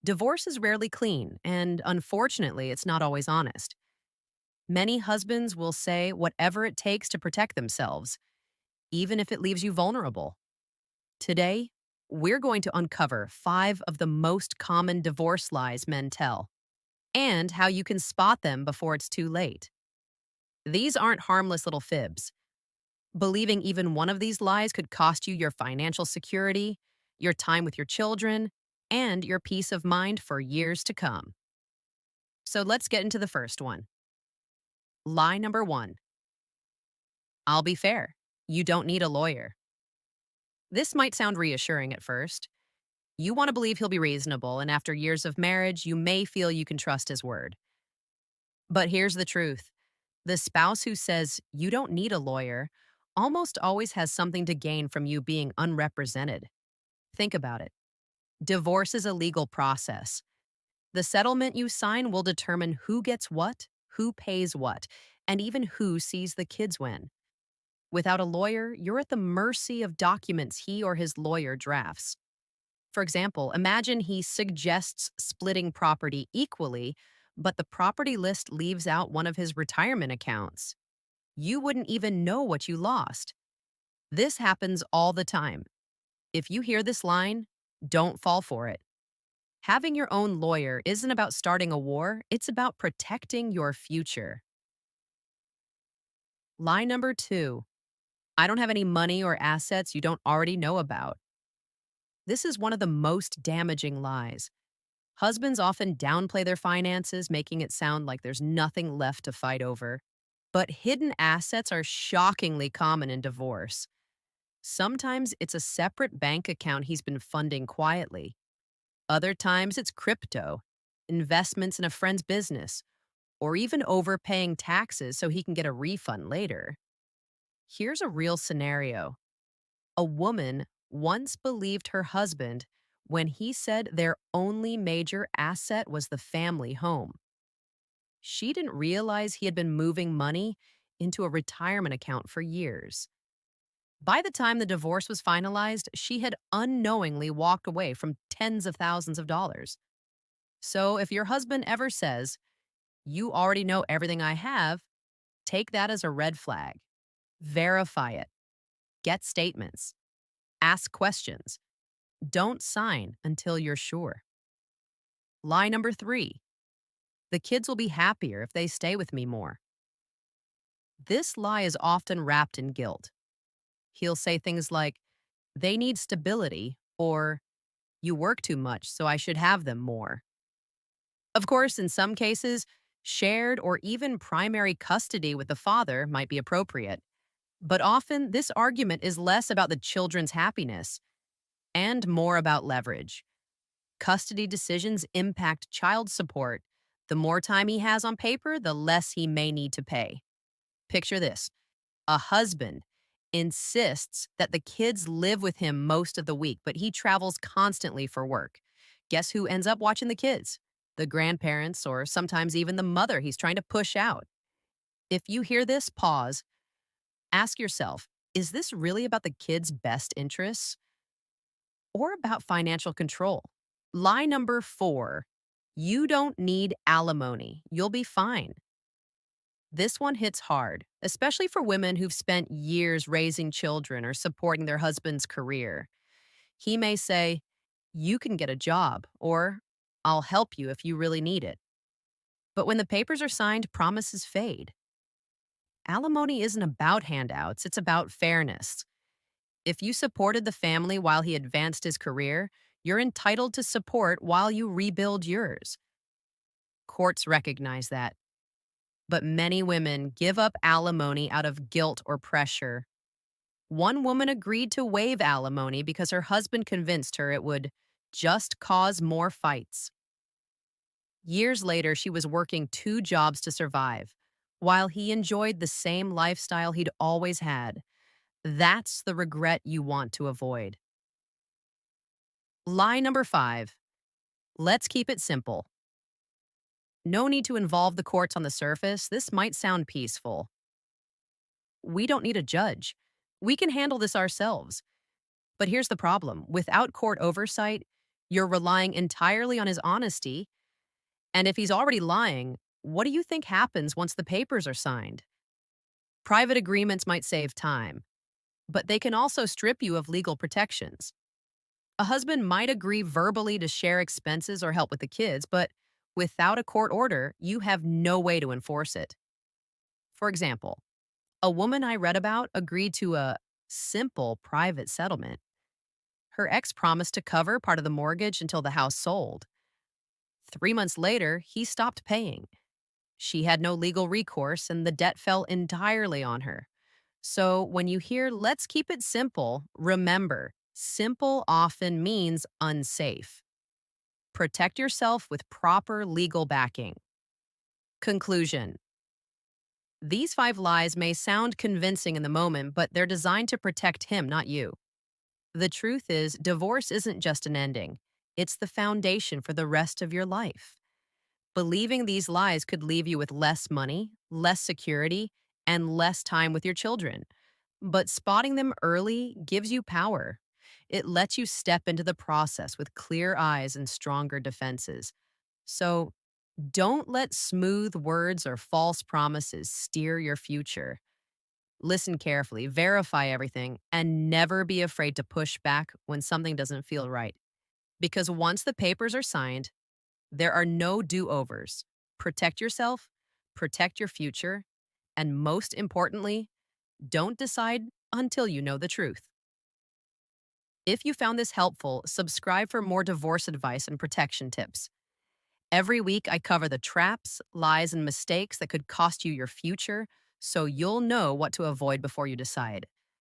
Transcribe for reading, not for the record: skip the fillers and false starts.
Divorce is rarely clean, and unfortunately, it's not always honest. Many husbands will say whatever it takes to protect themselves, even if it leaves you vulnerable. Today, we're going to uncover 5 of the most common divorce lies men tell and how you can spot them before it's too late. These aren't harmless little fibs. Believing even one of these lies could cost you your financial security, your time with your children, and your peace of mind for years to come. So let's get into the first one. Lie number 1. I'll be fair. You don't need a lawyer. This might sound reassuring at first. You want to believe he'll be reasonable, and after years of marriage, you may feel you can trust his word. But here's the truth: the spouse who says you don't need a lawyer almost always has something to gain from you being unrepresented. Think about it. Divorce is a legal process. The settlement you sign will determine who gets what, who pays what, and even who sees the kids when. Without a lawyer, you're at the mercy of documents he or his lawyer drafts. For example, imagine he suggests splitting property equally, but the property list leaves out one of his retirement accounts. You wouldn't even know what you lost. This happens all the time. If you hear this line, don't fall for it. Having your own lawyer isn't about starting a war, it's about protecting your future. Lie number 2. I don't have any money or assets you don't already know about. This is one of the most damaging lies. Husbands often downplay their finances, making it sound like there's nothing left to fight over. But hidden assets are shockingly common in divorce. Sometimes it's a separate bank account he's been funding quietly. Other times it's crypto, investments in a friend's business, or even overpaying taxes so he can get a refund later. Here's a real scenario. A woman once believed her husband when he said their only major asset was the family home. She didn't realize he had been moving money into a retirement account for years. By the time the divorce was finalized, she had unknowingly walked away from tens of thousands of dollars. So if your husband ever says, "You already know everything I have," take that as a red flag. Verify it. Get statements. Ask questions. Don't sign until you're sure. Lie number 3. The kids will be happier if they stay with me more. This lie is often wrapped in guilt. He'll say things like, they need stability, or you work too much, so I should have them more. Of course, in some cases, shared or even primary custody with the father might be appropriate. But often, this argument is less about the children's happiness and more about leverage. Custody decisions impact child support. The more time he has on paper, the less he may need to pay. Picture this: a husband insists that the kids live with him most of the week, but he travels constantly for work. Guess who ends up watching the kids? The grandparents, or sometimes even the mother he's trying to push out. If you hear this, pause. Ask yourself, is this really about the kids' best interests or about financial control? Lie number 4. You don't need alimony. You'll be fine. This one hits hard, especially for women who've spent years raising children or supporting their husband's career. He may say, you can get a job, or I'll help you if you really need it. But when the papers are signed, promises fade. Alimony isn't about handouts, it's about fairness. If you supported the family while he advanced his career, you're entitled to support while you rebuild yours. Courts recognize that. But many women give up alimony out of guilt or pressure. One woman agreed to waive alimony because her husband convinced her it would just cause more fights. Years later, she was working 2 jobs to survive, while he enjoyed the same lifestyle he'd always had. That's the regret you want to avoid. Lie number 5. Let's keep it simple. No need to involve the courts on the surface. This might sound peaceful. We don't need a judge. We can handle this ourselves. But here's the problem: without court oversight, You're relying entirely on his honesty. And if he's already lying, what do you think happens once the papers are signed? Private agreements might save time, but they can also strip you of legal protections. A husband might agree verbally to share expenses or help with the kids, but without a court order, you have no way to enforce it. For example, a woman I read about agreed to a simple private settlement. Her ex promised to cover part of the mortgage until the house sold. 3 months later, he stopped paying. She had no legal recourse, and the debt fell entirely on her. So when you hear, let's keep it simple, remember, simple often means unsafe. Protect yourself with proper legal backing. Conclusion. These 5 lies may sound convincing in the moment, but they're designed to protect him, not you. The truth is, divorce isn't just an ending, it's the foundation for the rest of your life. Believing these lies could leave you with less money, less security, and less time with your children. But spotting them early gives you power. It lets you step into the process with clear eyes and stronger defenses. So don't let smooth words or false promises steer your future. Listen carefully, verify everything, and never be afraid to push back when something doesn't feel right. Because once the papers are signed, there are no do overs. Protect yourself, protect your future, and most importantly, don't decide until you know the truth. If you found this helpful, subscribe for more divorce advice and protection tips. Every week, I cover the traps, lies, and mistakes that could cost you your future so you'll know what to avoid before you decide.